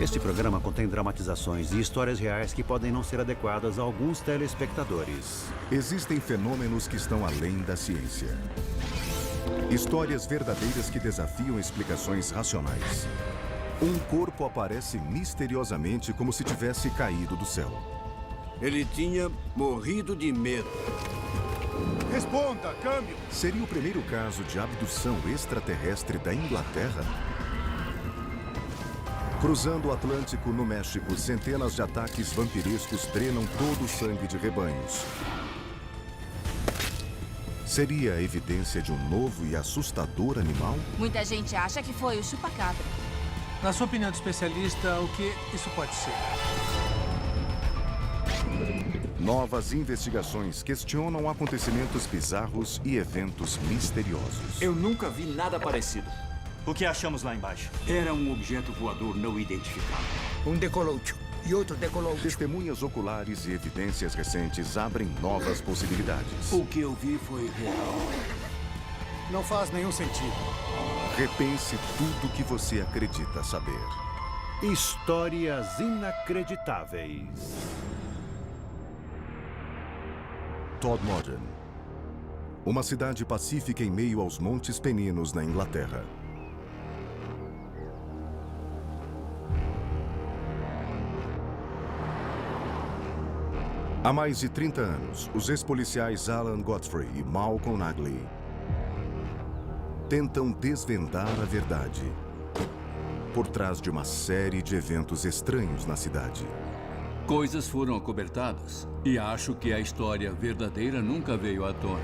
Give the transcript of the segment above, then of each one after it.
Este programa contém dramatizações e histórias reais que podem não ser adequadas a alguns telespectadores. Existem fenômenos que estão além da ciência. Histórias verdadeiras que desafiam explicações racionais. Um corpo aparece misteriosamente como se tivesse caído do céu. Ele tinha morrido de medo. Responda, câmbio! Seria o primeiro caso de abdução extraterrestre da Inglaterra? Cruzando o Atlântico, no México, centenas de ataques vampirescos drenam todo o sangue de rebanhos. Seria a evidência de um novo e assustador animal? Muita gente acha que foi o chupacabra. Na sua opinião de especialista, o que isso pode ser? Novas investigações questionam acontecimentos bizarros e eventos misteriosos. Eu nunca vi nada parecido. O que achamos lá embaixo? Era um objeto voador não identificado. Um decolute e outro decolute. Testemunhas oculares e evidências recentes abrem novas possibilidades. O que eu vi foi real. Não faz nenhum sentido. Repense tudo que você acredita saber. Histórias inacreditáveis. Todmorden. Uma cidade pacífica em meio aos Montes Peninos, na Inglaterra. Há mais de 30 anos, os ex-policiais Alan Godfrey e Malcolm Nagley tentam desvendar a verdade por trás de uma série de eventos estranhos na cidade. Coisas foram acobertadas e acho que a história verdadeira nunca veio à tona.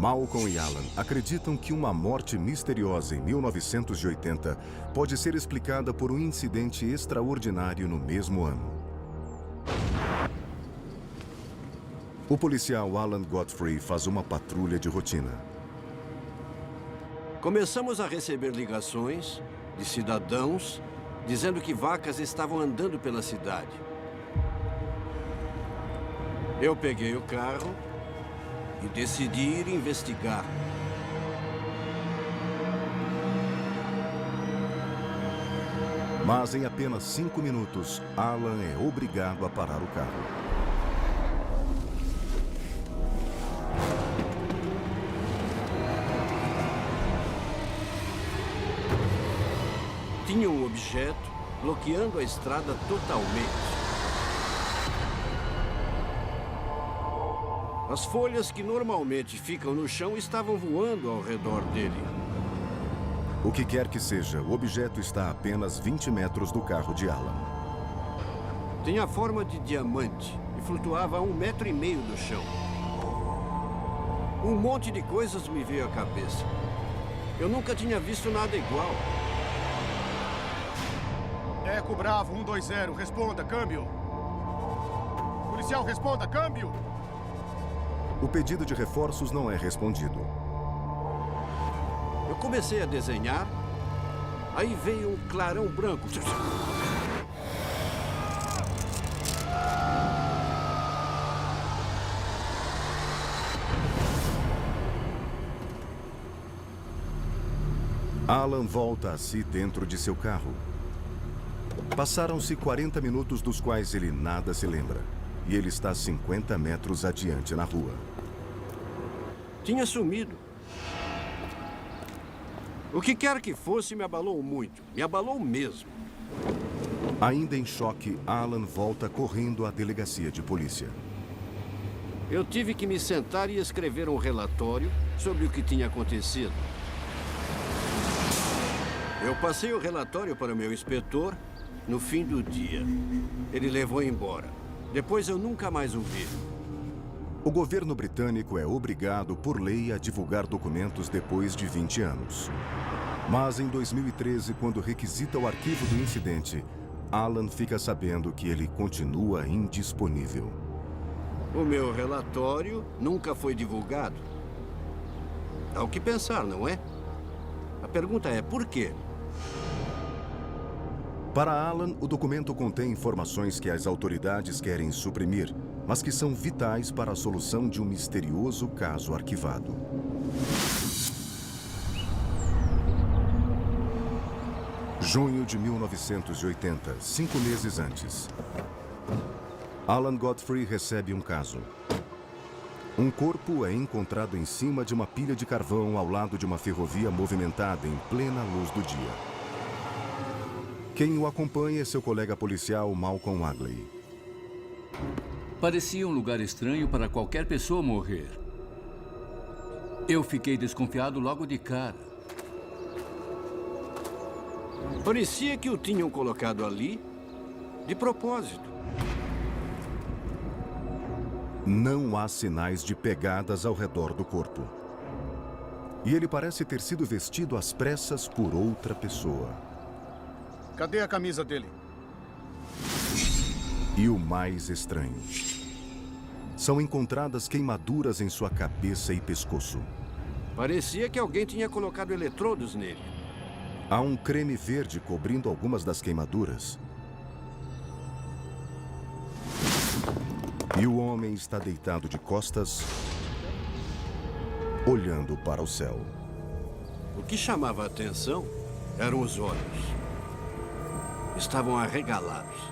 Malcolm e Alan acreditam que uma morte misteriosa em 1980 pode ser explicada por um incidente extraordinário no mesmo ano. O policial Alan Godfrey faz uma patrulha de rotina. Começamos a receber ligações de cidadãos dizendo que vacas estavam andando pela cidade. Eu peguei o carro e decidi ir investigar. Mas em apenas 5 minutos, Alan é obrigado a parar o carro. Tinha um objeto bloqueando a estrada totalmente. As folhas que normalmente ficam no chão estavam voando ao redor dele. O que quer que seja, o objeto está a apenas 20 metros do carro de Alan. Tinha forma de diamante e flutuava a 1,5 metros do chão. Um monte de coisas me veio à cabeça. Eu nunca tinha visto nada igual. Eco Bravo 120, responda, câmbio. Policial, responda, câmbio. O pedido de reforços não é respondido. Eu comecei a desenhar, aí veio um clarão branco. Alan volta a si dentro de seu carro. Passaram-se 40 minutos dos quais ele nada se lembra. E ele está 50 metros adiante na rua. Tinha sumido. O que quer que fosse me abalou muito. Me abalou mesmo. Ainda em choque, Alan volta correndo à delegacia de polícia. Eu tive que me sentar e escrever um relatório sobre o que tinha acontecido. Eu passei o relatório para o meu inspetor no fim do dia. Ele levou embora. Depois eu nunca mais o vi. O governo britânico é obrigado por lei a divulgar documentos depois de 20 anos. Mas em 2013, quando requisita o arquivo do incidente, Alan fica sabendo que ele continua indisponível. O meu relatório nunca foi divulgado. Dá o que pensar, não é? A pergunta é por quê? Para Alan, o documento contém informações que as autoridades querem suprimir, mas que são vitais para a solução de um misterioso caso arquivado. Junho de 1980, 5 meses antes. Alan Godfrey recebe um caso. Um corpo é encontrado em cima de uma pilha de carvão ao lado de uma ferrovia movimentada em plena luz do dia. Quem o acompanha é seu colega policial Malcolm Agley. Parecia um lugar estranho para qualquer pessoa morrer. Eu fiquei desconfiado logo de cara. Parecia que o tinham colocado ali de propósito. Não há sinais de pegadas ao redor do corpo. E ele parece ter sido vestido às pressas por outra pessoa. Cadê a camisa dele? E o mais estranho: são encontradas queimaduras em sua cabeça e pescoço. Parecia que alguém tinha colocado eletrodos nele. Há um creme verde cobrindo algumas das queimaduras. E o homem está deitado de costas, olhando para o céu. O que chamava a atenção eram os olhos. Estavam arregalados.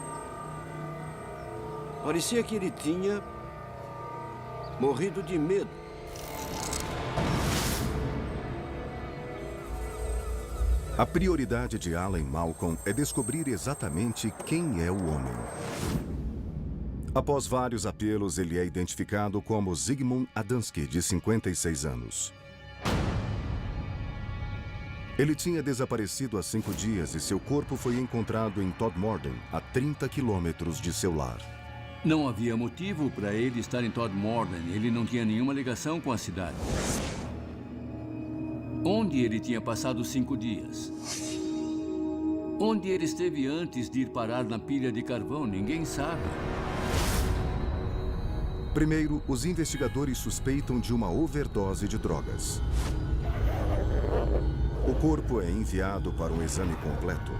Parecia que ele tinha morrido de medo. A prioridade de Alan Malcolm é descobrir exatamente quem é o homem. Após vários apelos, ele é identificado como Zygmunt Adamski, de 56 anos. Ele tinha desaparecido há 5 dias e seu corpo foi encontrado em Todmorden, a 30 quilômetros de seu lar. Não havia motivo para ele estar em Todmorden. Ele não tinha nenhuma ligação com a cidade. Onde ele tinha passado 5 dias? Onde ele esteve antes de ir parar na pilha de carvão? Ninguém sabe. Primeiro, os investigadores suspeitam de uma overdose de drogas. O corpo é enviado para um exame completo.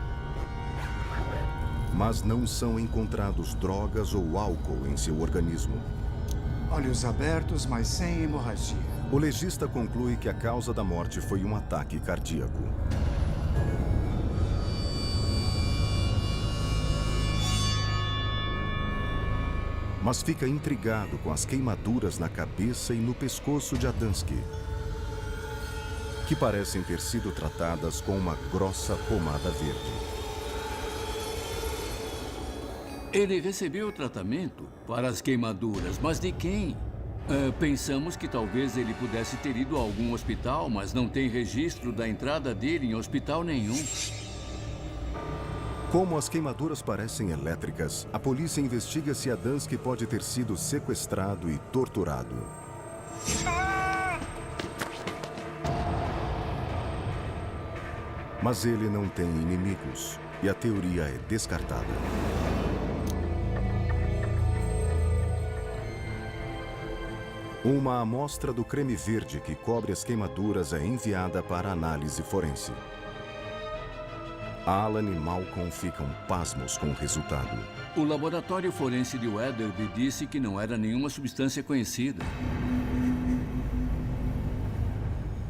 Mas não são encontrados drogas ou álcool em seu organismo. Olhos abertos, mas sem hemorragia. O legista conclui que a causa da morte foi um ataque cardíaco. Mas fica intrigado com as queimaduras na cabeça e no pescoço de Adamski, que parecem ter sido tratadas com uma grossa pomada verde. Ele recebeu tratamento para as queimaduras, mas de quem? Pensamos que talvez ele pudesse ter ido a algum hospital, mas não tem registro da entrada dele em hospital nenhum. Como as queimaduras parecem elétricas, a polícia investiga se Adamski pode ter sido sequestrado e torturado. Mas ele não tem inimigos e a teoria é descartada. Uma amostra do creme verde que cobre as queimaduras é enviada para análise forense. Alan e Malcolm ficam pasmos com o resultado. O laboratório forense de Weatherby disse que não era nenhuma substância conhecida.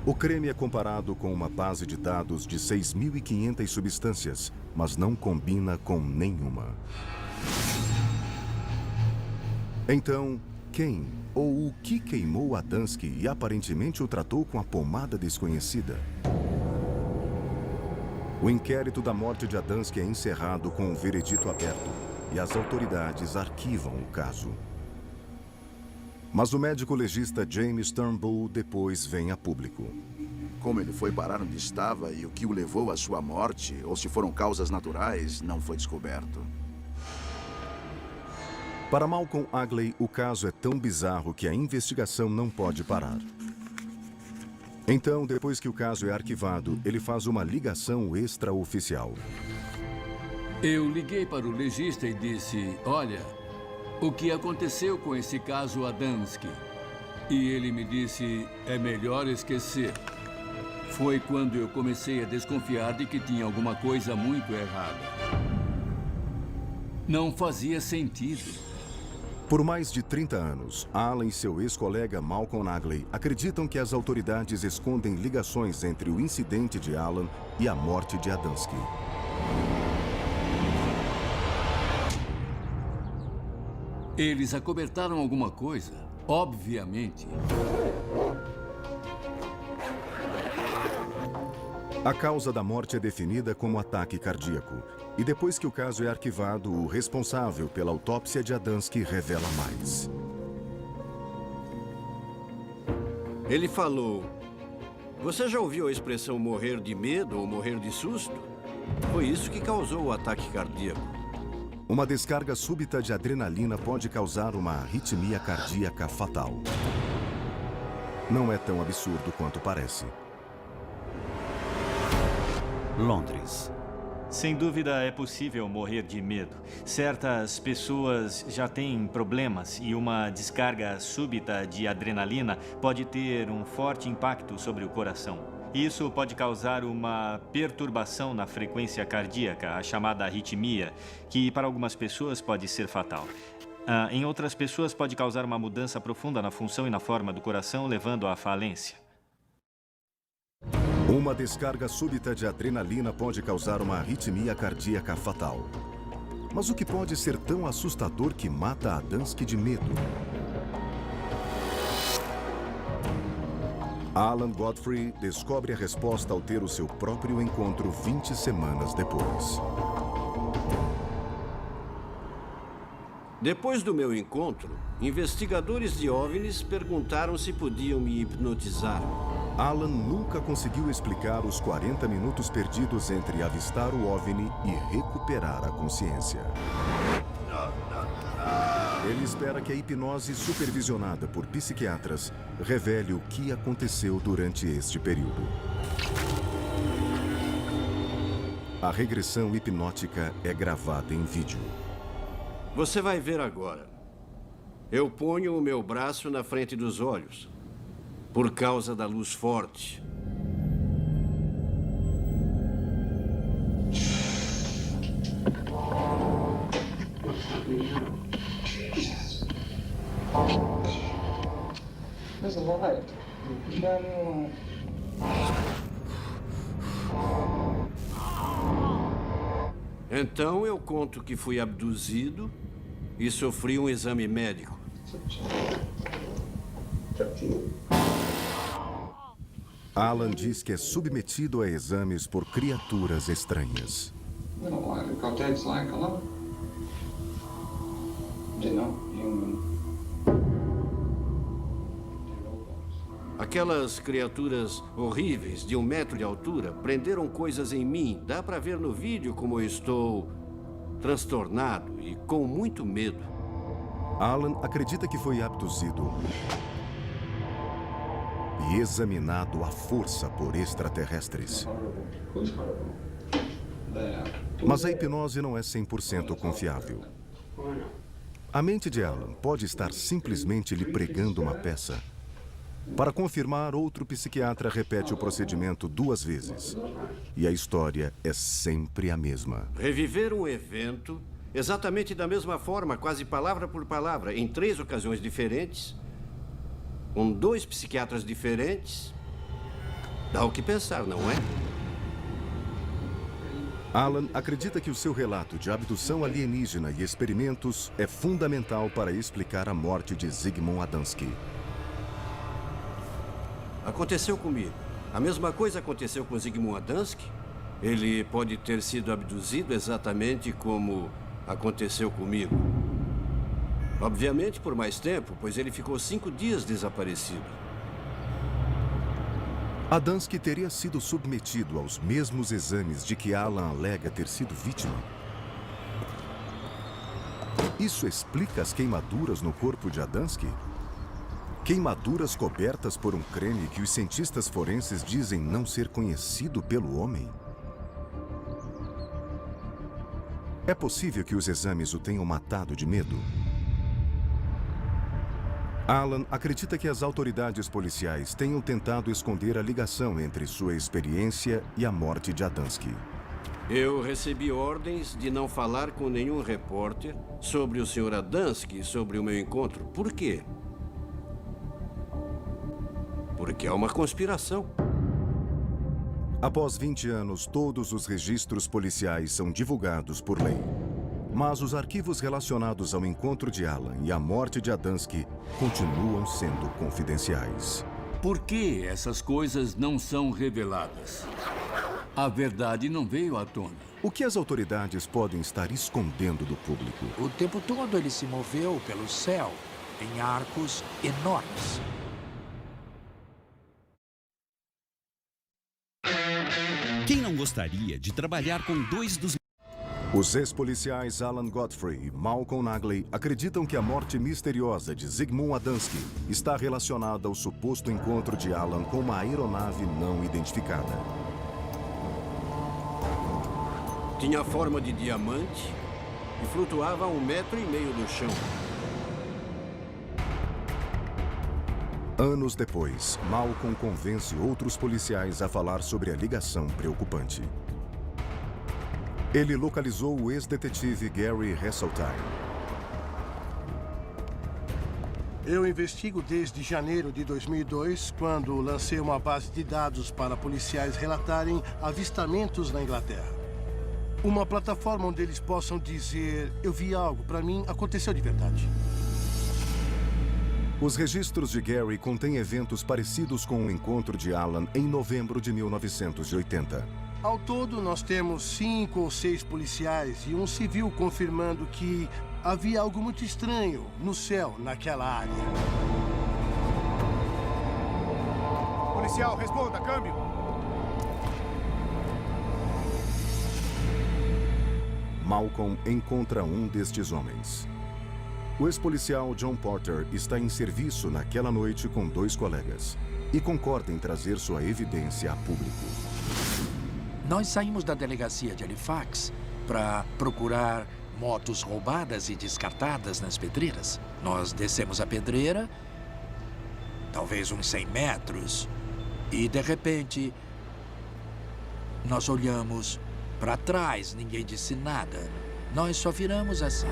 O creme é comparado com uma base de dados de 6.500 substâncias, mas não combina com nenhuma. Então, quem ou o que queimou Adamski e aparentemente o tratou com a pomada desconhecida? O inquérito da morte de Adamski é encerrado com um veredito aberto e as autoridades arquivam o caso. Mas o médico legista James Turnbull depois vem a público. Como ele foi parar onde estava e o que o levou à sua morte, ou se foram causas naturais, não foi descoberto. Para Malcolm Agley, o caso é tão bizarro que a investigação não pode parar. Então, depois que o caso é arquivado, ele faz uma ligação extraoficial. Eu liguei para o legista e disse, olha, o que aconteceu com esse caso Adamski? E ele me disse, é melhor esquecer. Foi quando eu comecei a desconfiar de que tinha alguma coisa muito errada. Não fazia sentido. Por mais de 30 anos, Alan e seu ex-colega Malcolm Nagley acreditam que as autoridades escondem ligações entre o incidente de Alan e a morte de Adamski. Eles acobertaram alguma coisa, obviamente. A causa da morte é definida como ataque cardíaco. E depois que o caso é arquivado, o responsável pela autópsia de Adamski revela mais. Ele falou: "Você já ouviu a expressão morrer de medo ou morrer de susto? Foi isso que causou o ataque cardíaco." Uma descarga súbita de adrenalina pode causar uma arritmia cardíaca fatal. Não é tão absurdo quanto parece. Londres. Sem dúvida é possível morrer de medo. Certas pessoas já têm problemas e uma descarga súbita de adrenalina pode ter um forte impacto sobre o coração. Isso pode causar uma perturbação na frequência cardíaca, a chamada arritmia, que para algumas pessoas pode ser fatal. Em outras pessoas pode causar uma mudança profunda na função e na forma do coração, levando à falência. Uma descarga súbita de adrenalina pode causar uma arritmia cardíaca fatal. Mas o que pode ser tão assustador que mata Adamski de medo? Alan Godfrey descobre a resposta ao ter o seu próprio encontro 20 semanas depois. Depois do meu encontro, investigadores de OVNIs perguntaram se podiam me hipnotizar. Alan nunca conseguiu explicar os 40 minutos perdidos entre avistar o OVNI e recuperar a consciência. Ele espera que a hipnose supervisionada por psiquiatras revele o que aconteceu durante este período. A regressão hipnótica é gravada em vídeo. Você vai ver agora. Eu ponho o meu braço na frente dos olhos, por causa da luz forte. Então eu conto que fui abduzido e sofri um exame médico. Alan diz que é submetido a exames por criaturas estranhas. Aquelas criaturas horríveis de 1 metro de altura prenderam coisas em mim. Dá para ver no vídeo como eu estou transtornado e com muito medo. Alan acredita que foi abduzido e examinado à força por extraterrestres. Mas a hipnose não é 100% confiável. A mente de Alan pode estar simplesmente lhe pregando uma peça. Para confirmar, outro psiquiatra repete o procedimento 2 vezes. E a história é sempre a mesma. Reviver um evento exatamente da mesma forma, quase palavra por palavra, em 3 ocasiões diferentes, com 2 psiquiatras diferentes, dá o que pensar, não é? Alan acredita que o seu relato de abdução alienígena e experimentos é fundamental para explicar a morte de Zygmunt Adamski. Aconteceu comigo. A mesma coisa aconteceu com Zygmunt Adamski. Ele pode ter sido abduzido exatamente como aconteceu comigo. Obviamente por mais tempo, pois ele ficou 5 dias desaparecido. Adamski teria sido submetido aos mesmos exames de que Alan alega ter sido vítima. Isso explica as queimaduras no corpo de Adamski? Queimaduras cobertas por um creme que os cientistas forenses dizem não ser conhecido pelo homem? É possível que os exames o tenham matado de medo? Alan acredita que as autoridades policiais tenham tentado esconder a ligação entre sua experiência e a morte de Adamski. Eu recebi ordens de não falar com nenhum repórter sobre o Sr. Adamski e sobre o meu encontro. Por quê? Porque há uma conspiração. Após 20 anos, todos os registros policiais são divulgados por lei. Mas os arquivos relacionados ao encontro de Alan e à morte de Adamski continuam sendo confidenciais. Por que essas coisas não são reveladas? A verdade não veio à tona. O que as autoridades podem estar escondendo do público? O tempo todo ele se moveu pelo céu em arcos enormes. Quem não gostaria de trabalhar com dois dos... Os ex-policiais Alan Godfrey e Malcolm Nagley acreditam que a morte misteriosa de Zygmunt Adamski está relacionada ao suposto encontro de Alan com uma aeronave não identificada. Tinha forma de diamante e flutuava a 1,5 metros do chão. Anos depois, Malcolm convence outros policiais a falar sobre a ligação preocupante. Ele localizou o ex-detetive Gary Heseltine. Eu investigo desde janeiro de 2002, quando lancei uma base de dados para policiais relatarem avistamentos na Inglaterra. Uma plataforma onde eles possam dizer: eu vi algo, para mim aconteceu de verdade. Os registros de Gary contêm eventos parecidos com o encontro de Alan em novembro de 1980. Ao todo, nós temos 5 ou 6 policiais e um civil confirmando que havia algo muito estranho no céu naquela área. Policial, responda, câmbio. Malcolm encontra um destes homens. O ex-policial John Porter está em serviço naquela noite com 2 colegas e concorda em trazer sua evidência a público. Nós saímos da delegacia de Halifax para procurar motos roubadas e descartadas nas pedreiras. Nós descemos a pedreira, talvez uns 100 metros, e de repente nós olhamos para trás, ninguém disse nada. Nós só viramos assim.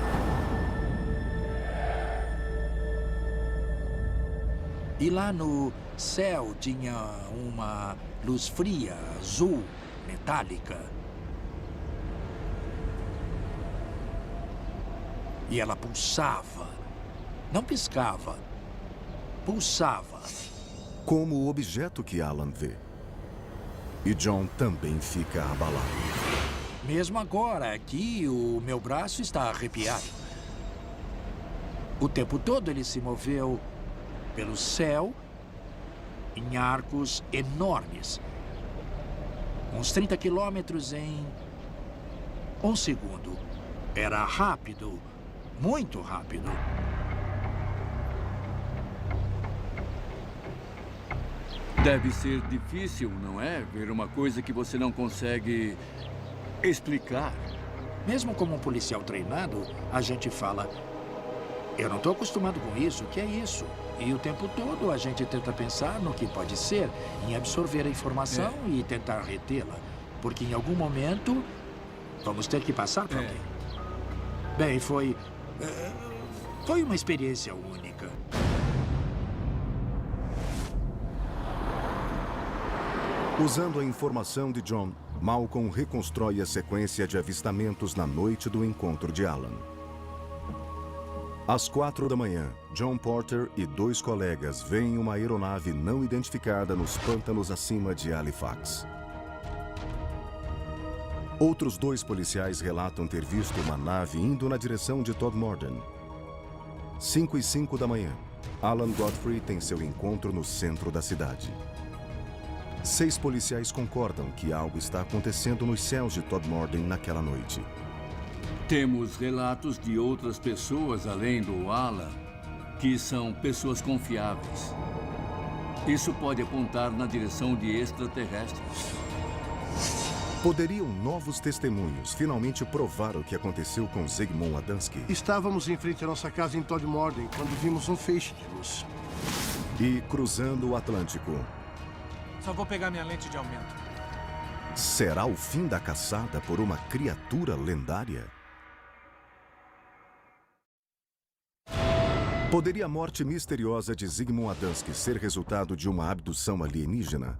E lá no céu tinha uma luz fria, azul, metálica. E ela pulsava. Não piscava. Pulsava. Como o objeto que Alan vê. E John também fica abalado. Mesmo agora, aqui, o meu braço está arrepiado. O tempo todo ele se moveu pelo céu em arcos enormes. Uns 30 quilômetros em 1 segundo. Era rápido, muito rápido. Deve ser difícil, não é? Ver uma coisa que você não consegue explicar. Mesmo como um policial treinado, a gente fala: eu não estou acostumado com isso, o que é isso? E o tempo todo a gente tenta pensar no que pode ser, em absorver a informação e tentar retê-la. Porque em algum momento vamos ter que passar para alguém. Bem, foi uma experiência única. Usando a informação de John, Malcolm reconstrói a sequência de avistamentos na noite do encontro de Alan. Às 4 da manhã, John Porter e 2 colegas veem uma aeronave não identificada nos pântanos acima de Halifax. Outros 2 policiais relatam ter visto uma nave indo na direção de Todmorden. 5:05 da manhã, Alan Godfrey tem seu encontro no centro da cidade. 6 policiais concordam que algo está acontecendo nos céus de Todmorden naquela noite. Temos relatos de outras pessoas além do Alan, que são pessoas confiáveis. Isso pode apontar na direção de extraterrestres. Poderiam novos testemunhos finalmente provar o que aconteceu com Zygmunt Adamski? Estávamos em frente à nossa casa em Todmorden quando vimos um feixe de luz. E cruzando o Atlântico. Só vou pegar minha lente de aumento. Será o fim da caçada por uma criatura lendária? Poderia a morte misteriosa de Zygmunt Adamski ser resultado de uma abdução alienígena?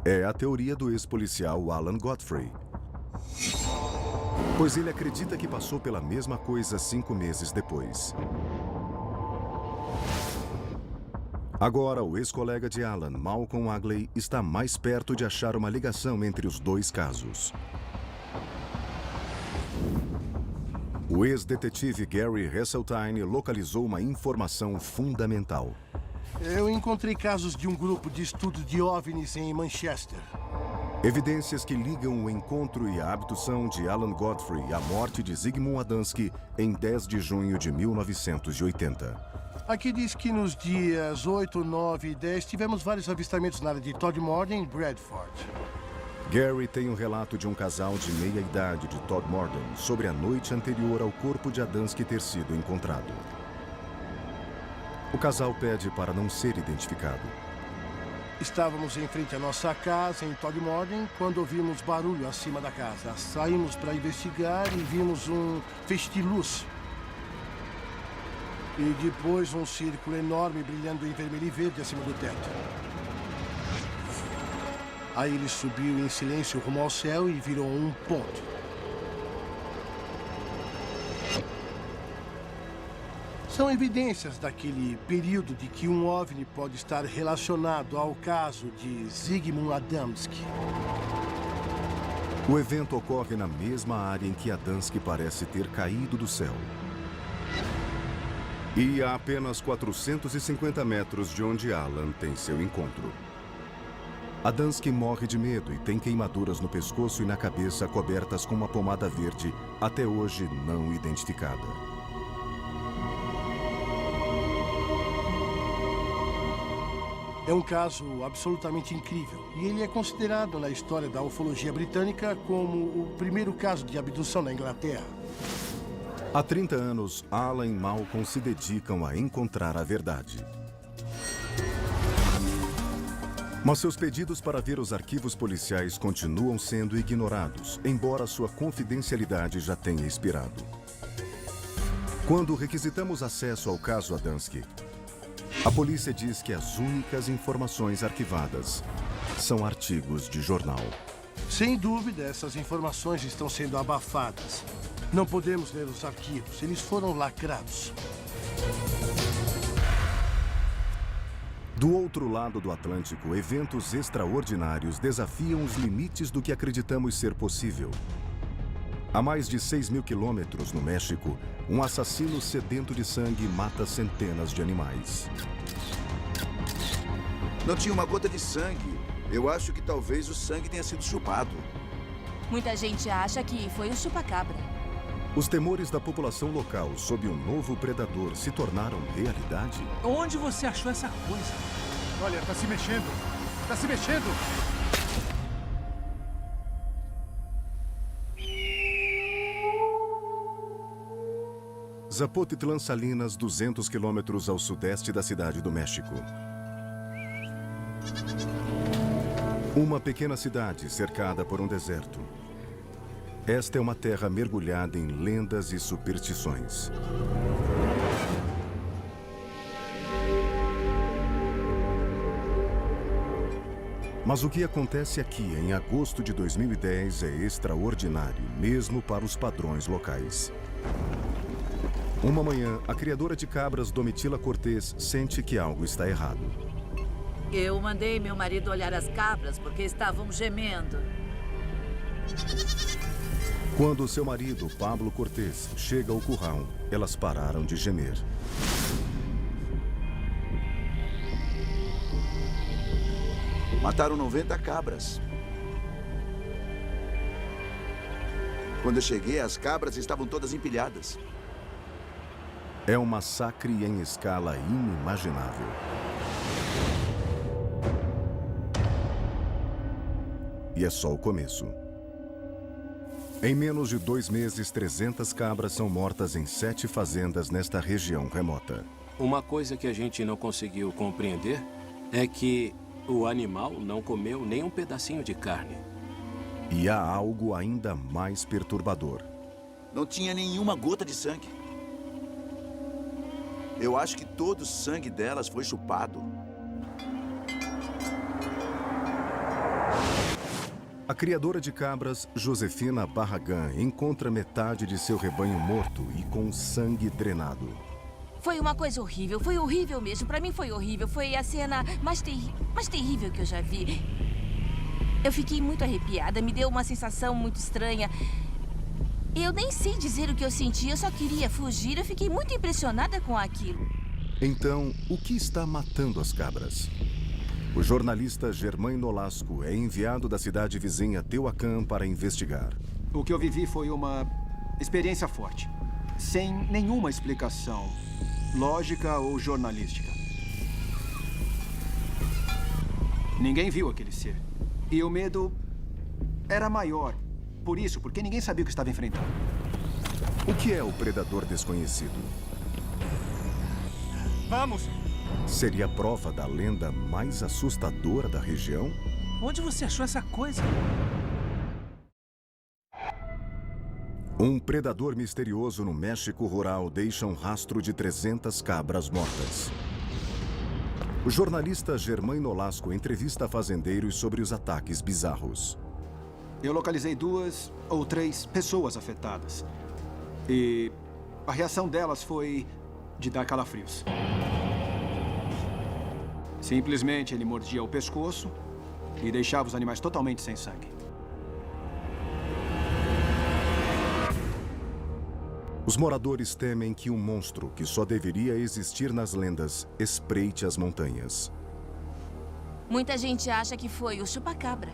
É a teoria do ex-policial Alan Godfrey. Pois ele acredita que passou pela mesma coisa 5 meses depois. Agora, o ex-colega de Alan, Malcolm Agley, está mais perto de achar uma ligação entre os dois casos. O ex-detetive Gary Heseltine localizou uma informação fundamental. Eu encontrei casos de um grupo de estudo de OVNIs em Manchester. Evidências que ligam o encontro e a abdução de Alan Godfrey à morte de Zygmunt Adamski em 10 de junho de 1980. Aqui diz que nos dias 8, 9 e 10 tivemos vários avistamentos na área de Todmorden e Bradford. Gary tem um relato de um casal de meia-idade de Todmorden sobre a noite anterior ao corpo de Adamski ter sido encontrado. O casal pede para não ser identificado. Estávamos em frente à nossa casa, em Todmorden, quando ouvimos barulho acima da casa. Saímos para investigar e vimos um feixe de luz. E depois um círculo enorme brilhando em vermelho e verde acima do teto. Aí ele subiu em silêncio rumo ao céu e virou um ponto. São evidências daquele período de que um OVNI pode estar relacionado ao caso de Zygmunt Adamski. O evento ocorre na mesma área em que Adamski parece ter caído do céu. E a apenas 450 metros de onde Alan tem seu encontro. Adamski morre de medo e tem queimaduras no pescoço e na cabeça cobertas com uma pomada verde, até hoje não identificada. É um caso absolutamente incrível e ele é considerado na história da ufologia britânica como o primeiro caso de abdução na Inglaterra. Há 30 anos, Alan e Malcolm se dedicam a encontrar a verdade. Mas seus pedidos para ver os arquivos policiais continuam sendo ignorados, embora sua confidencialidade já tenha expirado. Quando requisitamos acesso ao caso Adamski, a polícia diz que as únicas informações arquivadas são artigos de jornal. Sem dúvida, essas informações estão sendo abafadas. Não podemos ler os arquivos, eles foram lacrados. Do outro lado do Atlântico, eventos extraordinários desafiam os limites do que acreditamos ser possível. A mais de 6.000 quilômetros no México, um assassino sedento de sangue mata centenas de animais. Não tinha uma gota de sangue. Eu acho que talvez o sangue tenha sido chupado. Muita gente acha que foi o chupacabra. Os temores da população local sob um novo predador se tornaram realidade? Onde você achou essa coisa? Olha, tá se mexendo. Tá se mexendo. Zapotitlán Salinas, 200 quilômetros ao sudeste da cidade do México. Uma pequena cidade cercada por um deserto. Esta é uma terra mergulhada em lendas e superstições. Mas o que acontece aqui em agosto de 2010 é extraordinário, mesmo para os padrões locais. Uma manhã, a criadora de cabras Domitila Cortez sente que algo está errado. Eu mandei meu marido olhar as cabras porque estavam gemendo. Quando seu marido, Pablo Cortez, chega ao curral, elas pararam de gemer. Mataram 90 cabras. Quando eu cheguei, as cabras estavam todas empilhadas. É um massacre em escala inimaginável. E é só o começo. Em menos de 2 meses, 300 cabras são mortas em 7 fazendas nesta região remota. Uma coisa que a gente não conseguiu compreender é que o animal não comeu nem um pedacinho de carne. E há algo ainda mais perturbador. Não tinha nenhuma gota de sangue. Eu acho que todo o sangue delas foi chupado. A criadora de cabras, Josefina Barragan, encontra metade de seu rebanho morto e com sangue drenado. Foi uma coisa horrível, foi horrível mesmo. Pra mim foi horrível. Foi a cena mais terrível que eu já vi. Eu fiquei muito arrepiada, me deu uma sensação muito estranha. Eu nem sei dizer o que eu senti, eu só queria fugir. Eu fiquei muito impressionada com aquilo. Então, o que está matando as cabras? O jornalista Germain Nolasco é enviado da cidade vizinha Tehuacan para investigar. O que eu vivi foi uma experiência forte, sem nenhuma explicação lógica ou jornalística. Ninguém viu aquele ser. E o medo era maior. Por isso, porque ninguém sabia o que estava enfrentando. O que é o predador desconhecido? Vamos! Seria a prova da lenda mais assustadora da região? Onde você achou essa coisa? Um predador misterioso no México rural deixa um rastro de 300 cabras mortas. O jornalista Germain Nolasco entrevista fazendeiros sobre os ataques bizarros. Eu localizei 2 ou 3 pessoas afetadas. E a reação delas foi de dar calafrios. Simplesmente ele mordia o pescoço e deixava os animais totalmente sem sangue. Os moradores temem que um monstro que só deveria existir nas lendas espreite as montanhas. Muita gente acha que foi o chupacabra.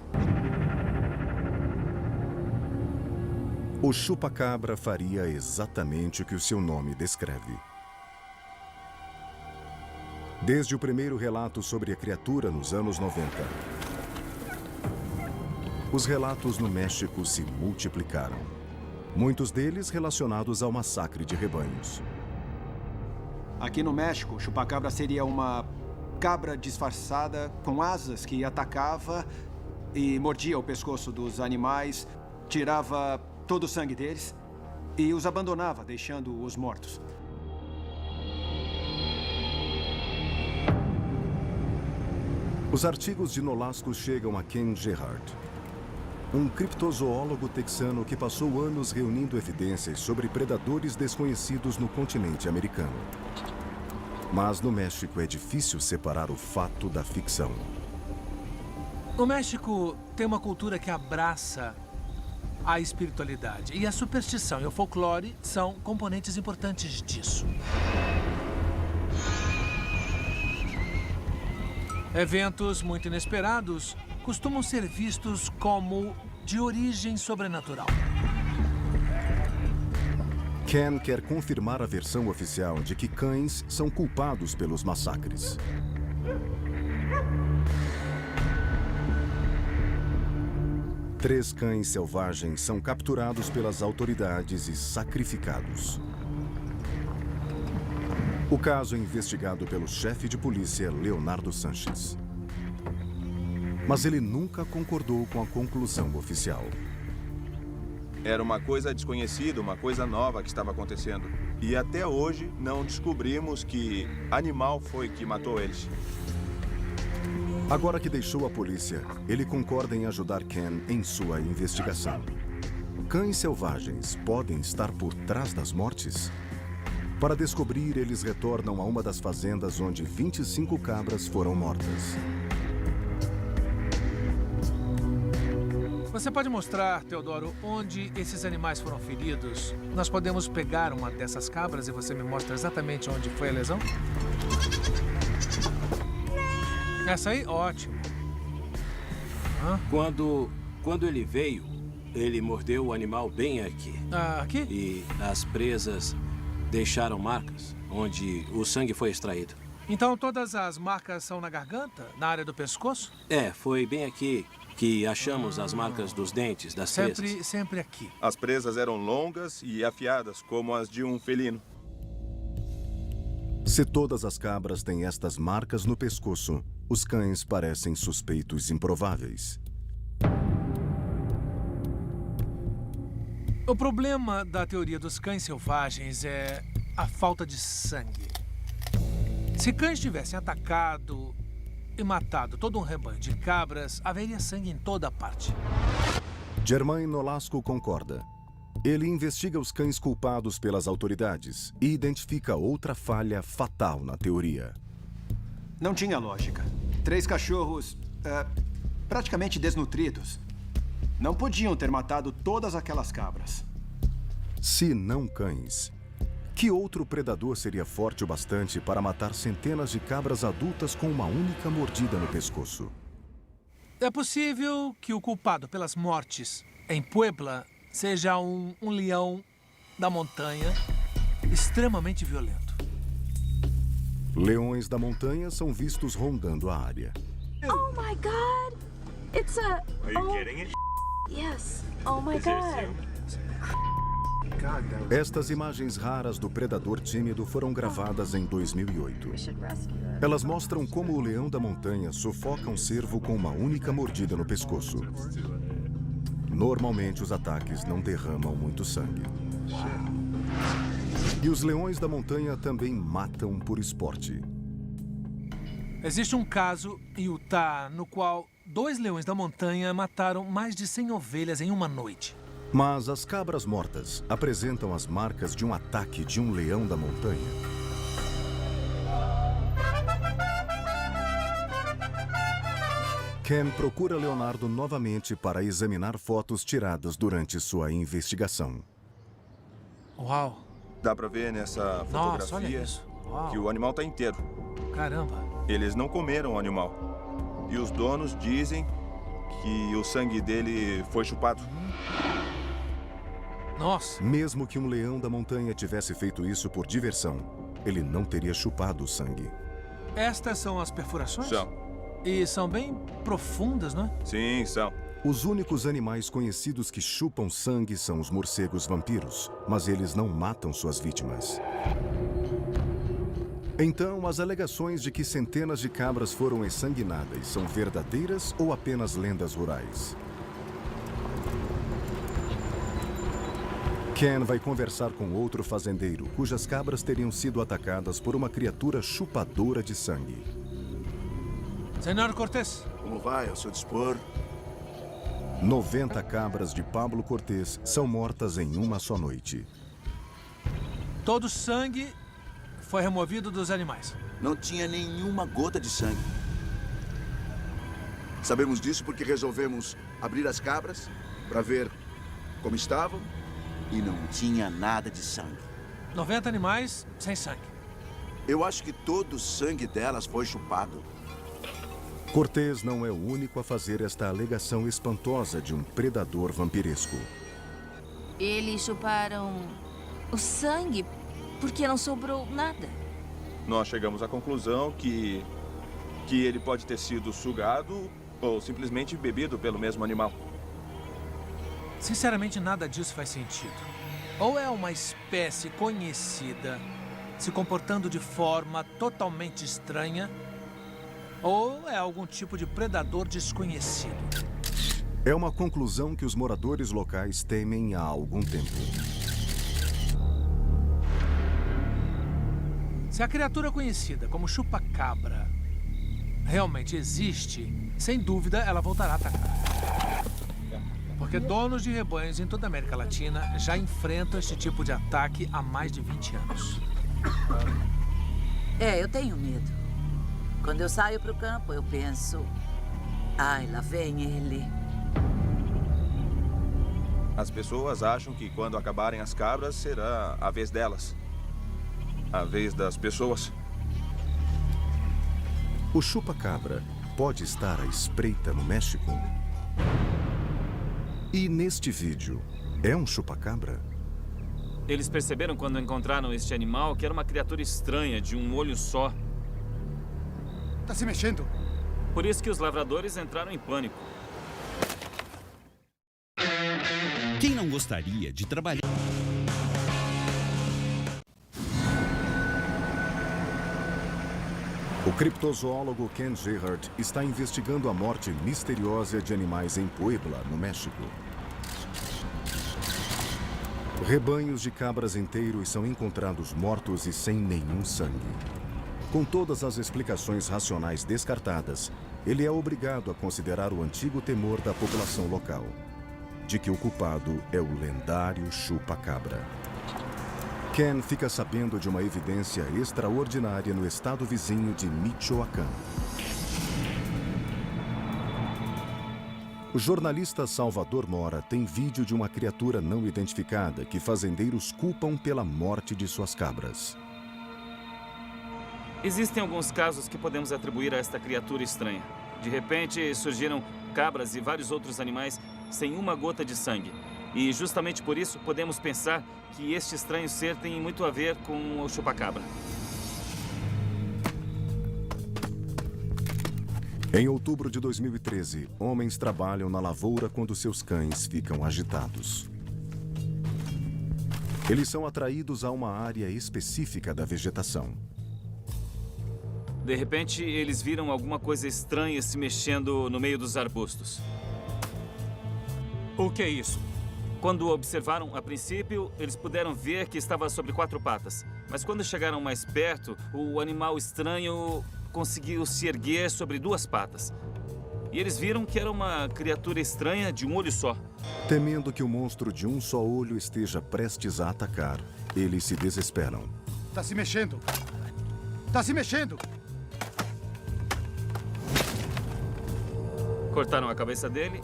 O chupacabra faria exatamente o que o seu nome descreve. Desde o primeiro relato sobre a criatura nos anos 90, os relatos no México se multiplicaram. Muitos deles relacionados ao massacre de rebanhos. Aqui no México, o chupacabra seria uma cabra disfarçada com asas que atacava e mordia o pescoço dos animais, tirava todo o sangue deles e os abandonava, deixando-os mortos. Os artigos de Nolasco chegam a Ken Gerhard, um criptozoólogo texano que passou anos reunindo evidências sobre predadores desconhecidos no continente americano. Mas no México é difícil separar o fato da ficção. O México tem uma cultura que abraça a espiritualidade. E a superstição e o folclore são componentes importantes disso. Eventos muito inesperados costumam ser vistos como de origem sobrenatural. Ken quer confirmar a versão oficial de que cães são culpados pelos massacres. Três cães selvagens são capturados pelas autoridades e sacrificados. O caso é investigado pelo chefe de polícia, Leonardo Sanches. Mas ele nunca concordou com a conclusão oficial. Era uma coisa desconhecida, uma coisa nova que estava acontecendo. E até hoje não descobrimos que animal foi que matou eles. Agora que deixou a polícia, ele concorda em ajudar Ken em sua investigação. Cães selvagens podem estar por trás das mortes? Para descobrir, eles retornam a uma das fazendas onde 25 cabras foram mortas. Você pode mostrar, Teodoro, onde esses animais foram feridos? Nós podemos pegar uma dessas cabras e você me mostra exatamente onde foi a lesão? Essa aí? Ótimo. Quando ele veio, ele mordeu o animal bem aqui. Aqui? E as presas deixaram marcas onde o sangue foi extraído. Então todas as marcas são na garganta? Na área do pescoço? É, foi bem aqui que achamos as marcas dos dentes das presas. Sempre aqui. As presas eram longas e afiadas, como as de um felino. Se todas as cabras têm estas marcas no pescoço, os cães parecem suspeitos improváveis. O problema da teoria dos cães selvagens é a falta de sangue. Se cães tivessem atacado e matado todo um rebanho de cabras, haveria sangue em toda parte. Germain Nolasco concorda. Ele investiga os cães culpados pelas autoridades e identifica outra falha fatal na teoria. Não tinha lógica. 3 cachorros praticamente desnutridos. Não podiam ter matado todas aquelas cabras. Se não cães, que outro predador seria forte o bastante para matar centenas de cabras adultas com uma única mordida no pescoço? É possível que o culpado pelas mortes em Puebla seja um leão da montanha extremamente violento. Leões da montanha são vistos rondando a área. Oh my God! It's a... Are you getting it? Yes. Oh my God. Estas imagens raras do predador tímido foram gravadas em 2008. Elas mostram como o leão da montanha sufoca um cervo com uma única mordida no pescoço. Normalmente, os ataques não derramam muito sangue. E os leões da montanha também matam por esporte. Existe um caso em Utah no qual 2 leões da montanha mataram mais de 100 ovelhas em uma noite. Mas as cabras mortas apresentam as marcas de um ataque de um leão da montanha. Ken procura Leonardo novamente para examinar fotos tiradas durante sua investigação. Uau! Dá pra ver nessa fotografia. Nossa, olha isso. Uau. Que o animal tá inteiro. Caramba! Eles não comeram o animal. E os donos dizem que o sangue dele foi chupado. Nossa! Mesmo que um leão da montanha tivesse feito isso por diversão, ele não teria chupado o sangue. Estas são as perfurações? São. E são bem profundas, não é? Sim, são. Os únicos animais conhecidos que chupam sangue são os morcegos vampiros, mas eles não matam suas vítimas. Então, as alegações de que centenas de cabras foram ensanguinadas são verdadeiras ou apenas lendas rurais? Ken vai conversar com outro fazendeiro, cujas cabras teriam sido atacadas por uma criatura chupadora de sangue. Senhor Cortés. Como vai, ao seu dispor? 90 cabras de Pablo Cortés são mortas em uma só noite. Todo o sangue foi removido dos animais. Não tinha nenhuma gota de sangue. Sabemos disso porque resolvemos abrir as cabras para ver como estavam e não tinha nada de sangue. 90 animais sem sangue. Eu acho que todo o sangue delas foi chupado. Cortés não é o único a fazer esta alegação espantosa de um predador vampiresco. Eles chuparam o sangue porque não sobrou nada. Nós chegamos à conclusão que ele pode ter sido sugado ou simplesmente bebido pelo mesmo animal. Sinceramente, nada disso faz sentido. Ou é uma espécie conhecida se comportando de forma totalmente estranha, ou é algum tipo de predador desconhecido. É uma conclusão que os moradores locais temem há algum tempo. Se a criatura conhecida como chupa-cabra realmente existe, sem dúvida ela voltará a atacar. Porque donos de rebanhos em toda a América Latina já enfrentam este tipo de ataque há mais de 20 anos. Eu tenho medo. Quando eu saio para o campo, eu penso... Ai, lá vem ele. As pessoas acham que quando acabarem as cabras, será a vez delas. A vez das pessoas. O chupa-cabra pode estar à espreita no México? E neste vídeo, é um chupa-cabra? Eles perceberam quando encontraram este animal que era uma criatura estranha, de um olho só. Tá se mexendo. Por isso que os lavradores entraram em pânico. Quem não gostaria de trabalhar? O criptozoólogo Ken Gerhardt está investigando a morte misteriosa de animais em Puebla, no México. Rebanhos de cabras inteiros são encontrados mortos e sem nenhum sangue. Com todas as explicações racionais descartadas, ele é obrigado a considerar o antigo temor da população local, de que o culpado é o lendário chupa-cabra. Ken fica sabendo de uma evidência extraordinária no estado vizinho de Michoacán. O jornalista Salvador Mora tem vídeo de uma criatura não identificada que fazendeiros culpam pela morte de suas cabras. Existem alguns casos que podemos atribuir a esta criatura estranha. De repente, surgiram cabras e vários outros animais sem uma gota de sangue. E justamente por isso, podemos pensar que este estranho ser tem muito a ver com o chupa-cabra. Em outubro de 2013, homens trabalham na lavoura quando seus cães ficam agitados. Eles são atraídos a uma área específica da vegetação. De repente, eles viram alguma coisa estranha se mexendo no meio dos arbustos. O que é isso? Quando observaram a princípio, eles puderam ver que estava sobre 4 patas. Mas quando chegaram mais perto, o animal estranho conseguiu se erguer sobre 2 patas. E eles viram que era uma criatura estranha de um olho só. Temendo que o monstro de um só olho esteja prestes a atacar, eles se desesperam. Tá se mexendo! Tá se mexendo! Cortaram a cabeça dele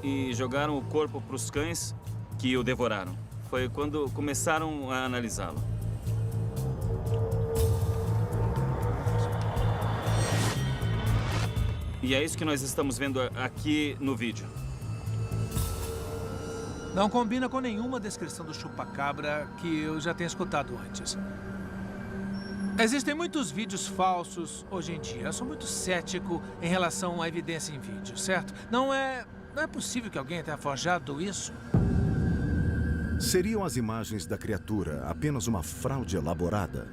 e jogaram o corpo para os cães que o devoraram. Foi quando começaram a analisá-lo. E é isso que nós estamos vendo aqui no vídeo. Não combina com nenhuma descrição do chupa-cabra que eu já tenho escutado antes. Existem muitos vídeos falsos hoje em dia. Eu sou muito cético em relação à evidência em vídeo, certo? Não é possível que alguém tenha forjado isso. Seriam as imagens da criatura apenas uma fraude elaborada?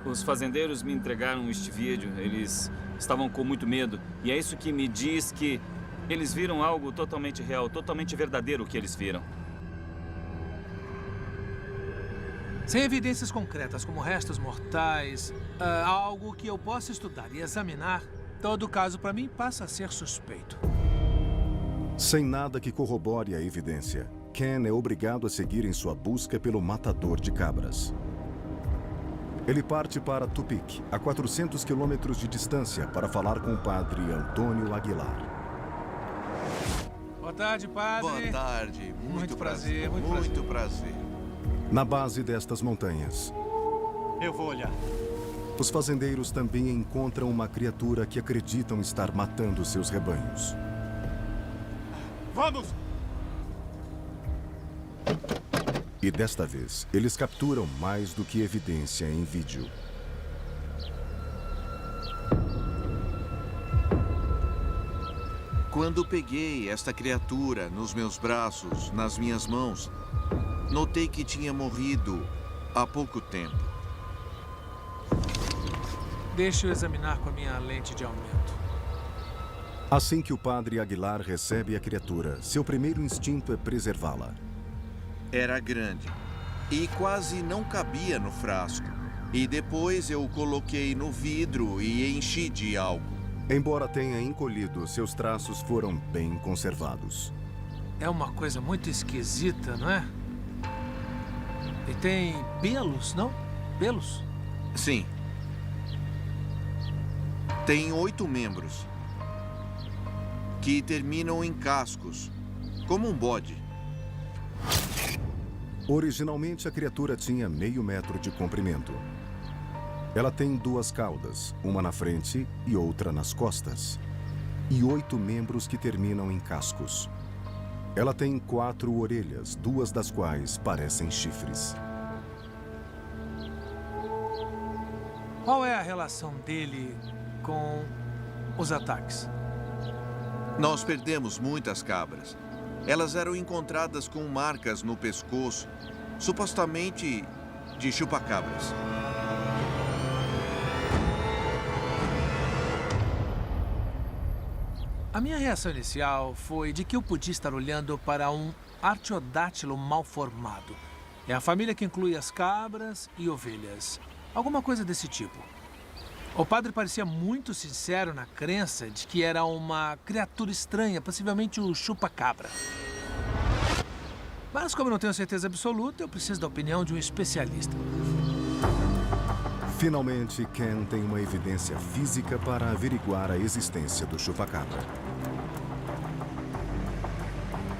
Os fazendeiros me entregaram este vídeo. Eles estavam com muito medo. E é isso que me diz que eles viram algo totalmente real, totalmente verdadeiro que eles viram. Sem evidências concretas, como restos mortais, algo que eu possa estudar e examinar, todo caso para mim passa a ser suspeito. Sem nada que corrobore a evidência, Ken é obrigado a seguir em sua busca pelo matador de cabras. Ele parte para Tupic, a 400 quilômetros de distância, para falar com o padre Antônio Aguilar. Boa tarde, padre. Boa tarde. Muito prazer, muito prazer. Na base destas montanhas, eu vou olhar. Os fazendeiros também encontram uma criatura que acreditam estar matando seus rebanhos. Vamos! E desta vez, eles capturam mais do que evidência em vídeo. Quando peguei esta criatura nos meus braços, nas minhas mãos, notei que tinha morrido há pouco tempo. Deixa eu examinar com a minha lente de aumento. Assim que o padre Aguilar recebe a criatura, seu primeiro instinto é preservá-la. Era grande e quase não cabia no frasco. E depois eu o coloquei no vidro e enchi de álcool. Embora tenha encolhido, seus traços foram bem conservados. É uma coisa muito esquisita, não é? E tem pelos, não? Pelos? Sim. Tem 8 membros, que terminam em cascos, como um bode. Originalmente, a criatura tinha meio metro de comprimento. Ela tem 2 caudas, uma na frente e outra nas costas. E 8 membros que terminam em cascos. Ela tem 4 orelhas, 2 das quais parecem chifres. Qual é a relação dele com os ataques? Nós perdemos muitas cabras. Elas eram encontradas com marcas no pescoço, supostamente de chupa-cabras. A minha reação inicial foi de que eu podia estar olhando para um artiodátilo mal formado. É a família que inclui as cabras e ovelhas. Alguma coisa desse tipo. O padre parecia muito sincero na crença de que era uma criatura estranha, possivelmente o chupa-cabra. Mas como eu não tenho certeza absoluta, eu preciso da opinião de um especialista. Finalmente, Ken tem uma evidência física para averiguar a existência do chupa-cabra.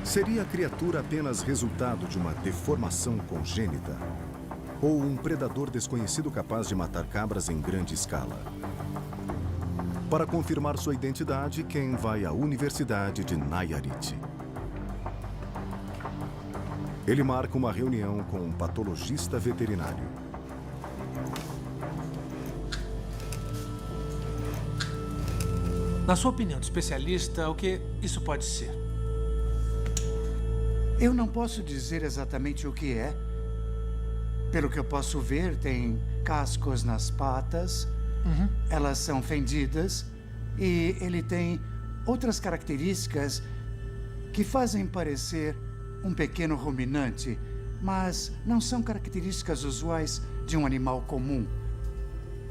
Seria a criatura apenas resultado de uma deformação congênita? Ou um predador desconhecido capaz de matar cabras em grande escala? Para confirmar sua identidade, Ken vai à Universidade de Nayarit. Ele marca uma reunião com um patologista veterinário. Na sua opinião de especialista, o que isso pode ser? Eu não posso dizer exatamente o que é. Pelo que eu posso ver, tem cascos nas patas, elas são fendidas e ele tem outras características que fazem parecer um pequeno ruminante, mas não são características usuais de um animal comum.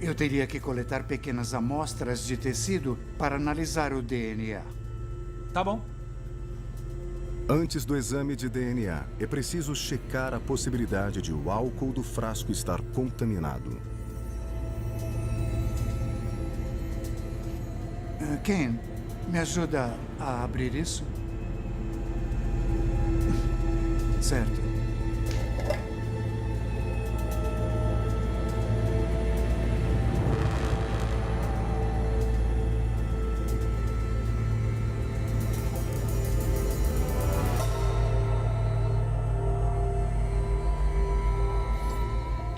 Eu teria que coletar pequenas amostras de tecido para analisar o DNA. Tá bom. Antes do exame de DNA, é preciso checar a possibilidade de o álcool do frasco estar contaminado. Ken, me ajuda a abrir isso? Certo.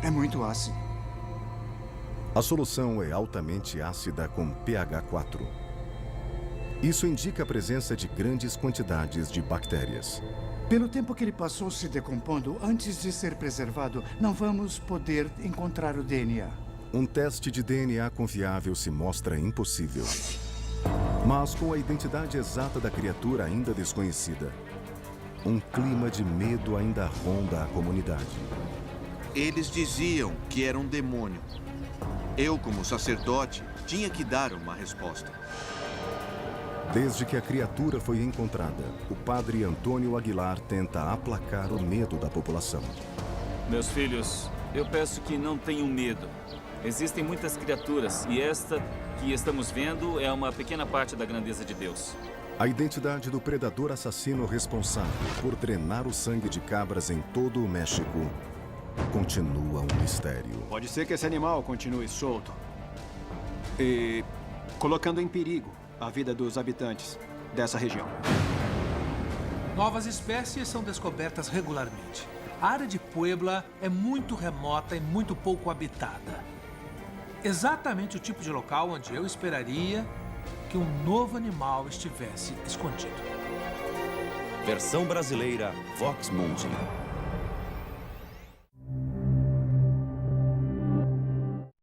É muito ácido. A solução é altamente ácida com pH 4. Isso indica a presença de grandes quantidades de bactérias. Pelo tempo que ele passou se decompondo antes de ser preservado, não vamos poder encontrar o DNA. Um teste de DNA confiável se mostra impossível. Mas com a identidade exata da criatura ainda desconhecida, um clima de medo ainda ronda a comunidade. Eles diziam que era um demônio. Eu, como sacerdote, tinha que dar uma resposta. Desde que a criatura foi encontrada, o padre Antônio Aguilar tenta aplacar o medo da população. Meus filhos, eu peço que não tenham medo. Existem muitas criaturas e esta que estamos vendo é uma pequena parte da grandeza de Deus. A identidade do predador assassino responsável por drenar o sangue de cabras em todo o México continua um mistério. Pode ser que esse animal continue solto e colocando em perigo a vida dos habitantes dessa região. Novas espécies são descobertas regularmente. A área de Puebla é muito remota e muito pouco habitada. Exatamente o tipo de local onde eu esperaria que um novo animal estivesse escondido. Versão brasileira Vox Mundi.